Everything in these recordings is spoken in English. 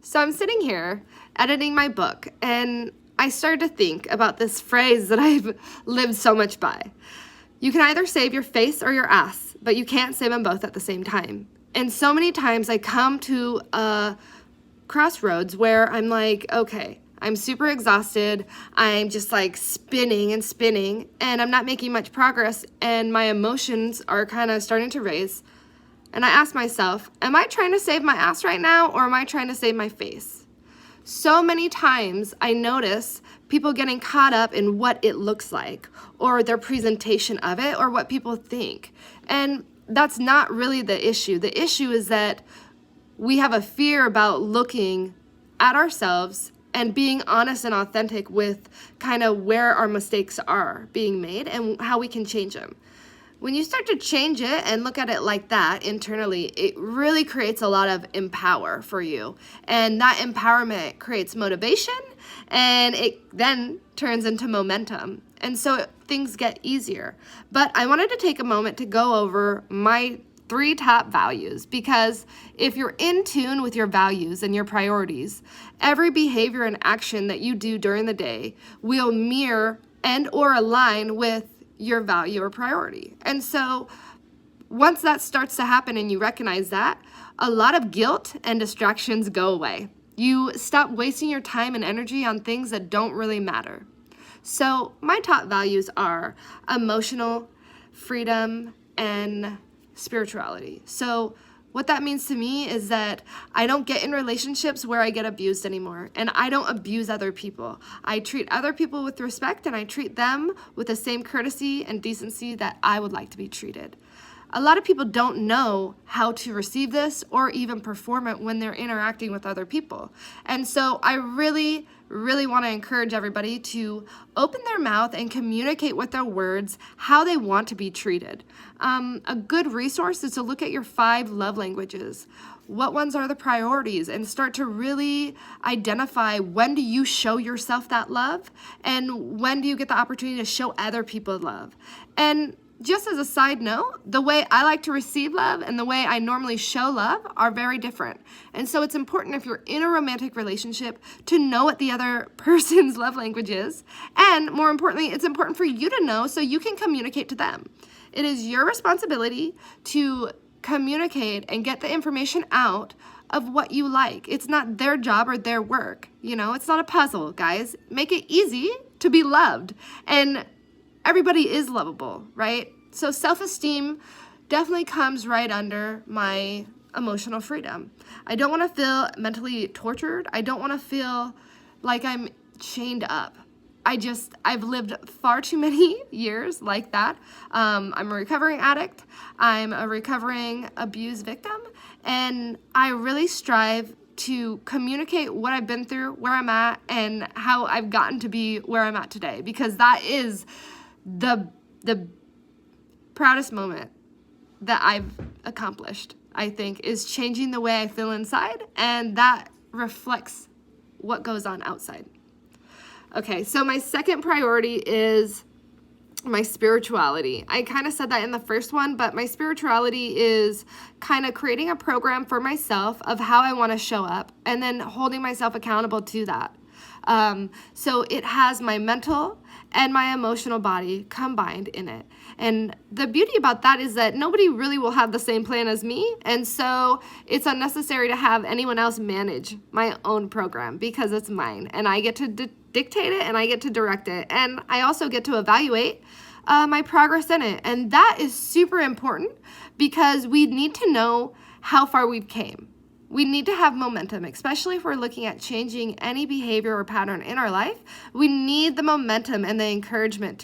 So I'm sitting here editing my book, and I started to think about this phrase that I've lived so much by. You can either save your face or your ass, but you can't save them both at the same time. And so many times I come to a crossroads where I'm like, okay, I'm super exhausted. I'm just like spinning and spinning, and I'm not making much progress, and my emotions are kind of starting to raise. And I ask myself, am I trying to save my ass right now, or am I trying to save my face? So many times I notice people getting caught up in what it looks like, or their presentation of it, or what people think. And that's not really the issue. The issue is that we have a fear about looking at ourselves and being honest and authentic with kind of where our mistakes are being made and how we can change them. When you start to change it and look at it like that internally, it really creates a lot of empower for you. And that empowerment creates motivation, and it then turns into momentum. And so things get easier. But I wanted to take a moment to go over my 3 top values, because if you're in tune with your values and your priorities, every behavior and action that you do during the day will mirror and or align with your value or priority. And so once that starts to happen and you recognize that, a lot of guilt and distractions go away. You stop wasting your time and energy on things that don't really matter. So my top values are emotional freedom and spirituality. So what that means to me is that I don't get in relationships where I get abused anymore, and I don't abuse other people. I treat other people with respect, and I treat them with the same courtesy and decency that I would like to be treated. A lot of people don't know how to receive this or even perform it when they're interacting with other people. And so I really want to encourage everybody to open their mouth and communicate with their words how they want to be treated. A good resource is to look at your 5 love languages. What ones are the priorities, and start to really identify when do you show yourself that love and when do you get the opportunity to show other people love. And just as a side note, the way I like to receive love and the way I normally show love are very different. And so it's important, if you're in a romantic relationship, to know what the other person's love language is. And more importantly, it's important for you to know so you can communicate to them. It is your responsibility to communicate and get the information out of what you like. It's not their job or their work. It's not a puzzle, guys. Make it easy to be loved. And everybody is lovable, right? So self-esteem definitely comes right under my emotional freedom. I don't want to feel mentally tortured. I don't want to feel like I'm chained up. I've lived far too many years like that. I'm a recovering addict. I'm a recovering abuse victim. And I really strive to communicate what I've been through, where I'm at, and how I've gotten to be where I'm at today, because that is the proudest moment that I've accomplished, I think, is changing the way I feel inside, and that reflects what goes on outside. Okay, so my second priority is my spirituality. I kind of said that in the first one, but my spirituality is kind of creating a program for myself of how I want to show up, and then holding myself accountable to that. So it has my mental and my emotional body combined in it. And the beauty about that is that nobody really will have the same plan as me. And so it's unnecessary to have anyone else manage my own program, because it's mine. And I get to dictate it, and I get to direct it. And I also get to evaluate my progress in it. And that is super important, because we need to know how far we've came. We need to have momentum, especially if we're looking at changing any behavior or pattern in our life. We need the momentum and the encouragement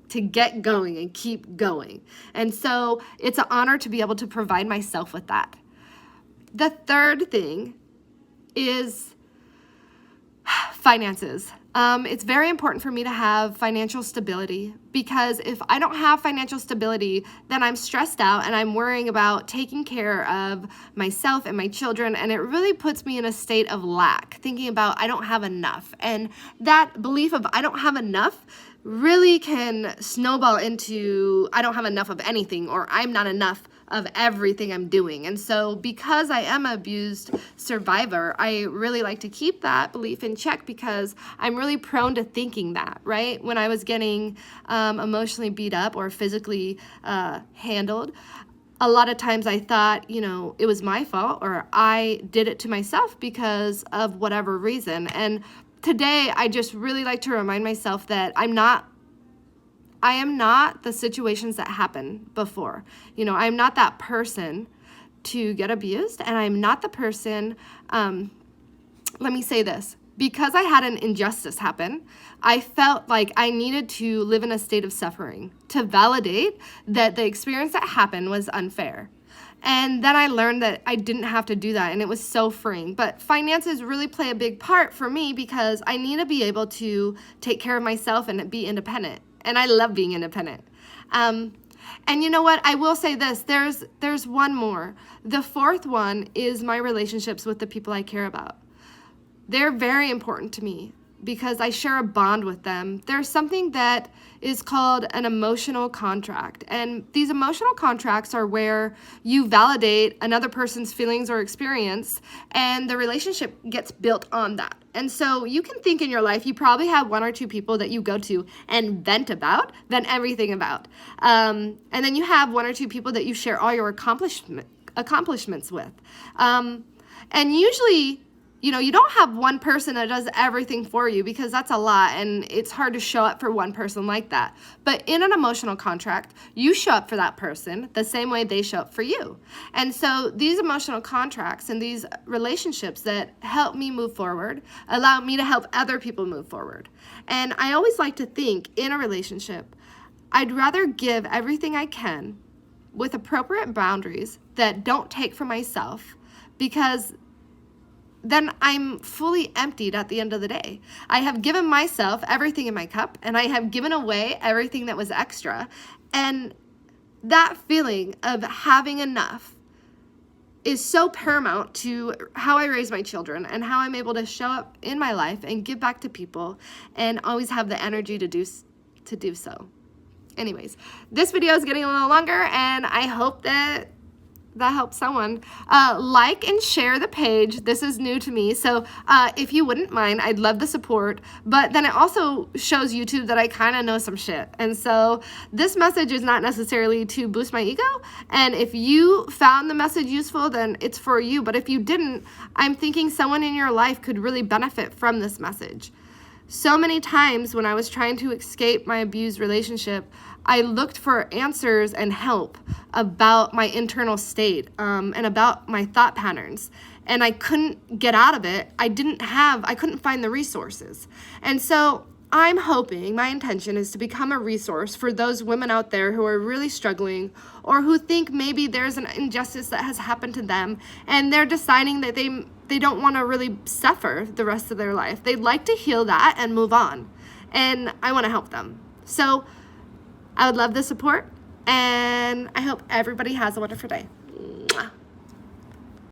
to get going and keep going. And so it's an honor to be able to provide myself with that. The third thing is finances. It's very important for me to have financial stability, because if I don't have financial stability, then I'm stressed out and I'm worrying about taking care of myself and my children, and it really puts me in a state of lack, thinking about I don't have enough. And that belief of I don't have enough really can snowball into I don't have enough of anything, or I'm not enough of everything I'm doing. And so because I am an abused survivor, I really like to keep that belief in check, because I'm really prone to thinking that, right? When I was getting emotionally beat up or physically handled, a lot of times I thought, it was my fault, or I did it to myself because of whatever reason. And today, I just really like to remind myself that I am not the situations that happened before. I'm not that person to get abused, and I'm not the person, let me say this. Because I had an injustice happen, I felt like I needed to live in a state of suffering to validate that the experience that happened was unfair. And then I learned that I didn't have to do that, and it was so freeing. But finances really play a big part for me, because I need to be able to take care of myself and be independent. And I love being independent. And you know what? I will say this. There's one more. The fourth one is my relationships with the people I care about. They're very important to me because I share a bond with them. There's something that is called an emotional contract. And these emotional contracts are where you validate another person's feelings or experience, and the relationship gets built on that. And so you can think in your life, you probably have one or two people that you go to and vent about, vent everything about. And then you have one or two people that you share all your accomplishments with. And usually, you don't have one person that does everything for you, because that's a lot, and it's hard to show up for one person like that. But in an emotional contract, you show up for that person the same way they show up for you. And so these emotional contracts and these relationships that help me move forward allow me to help other people move forward. And I always like to think in a relationship, I'd rather give everything I can with appropriate boundaries that don't take from myself, because then I'm fully emptied at the end of the day. I have given myself everything in my cup, and I have given away everything that was extra. And that feeling of having enough is so paramount to how I raise my children and how I'm able to show up in my life and give back to people and always have the energy to do so. Anyways, this video is getting a little longer, and I hope that helps someone. Like and share the page. This is new to me, so if you wouldn't mind, I'd love the support. But then it also shows YouTube that I kind of know some shit. And so this message is not necessarily to boost my ego. And if you found the message useful, then it's for you. But if you didn't, I'm thinking someone in your life could really benefit from this message. So many times when I was trying to escape my abused relationship, I looked for answers and help about my internal state and about my thought patterns. And I couldn't get out of it. I couldn't find the resources. And so I'm hoping, my intention is to become a resource for those women out there who are really struggling, or who think maybe there's an injustice that has happened to them, and they're deciding that they don't want to really suffer the rest of their life. They'd like to heal that and move on. And I want to help them. So I would love the support, and I hope everybody has a wonderful day.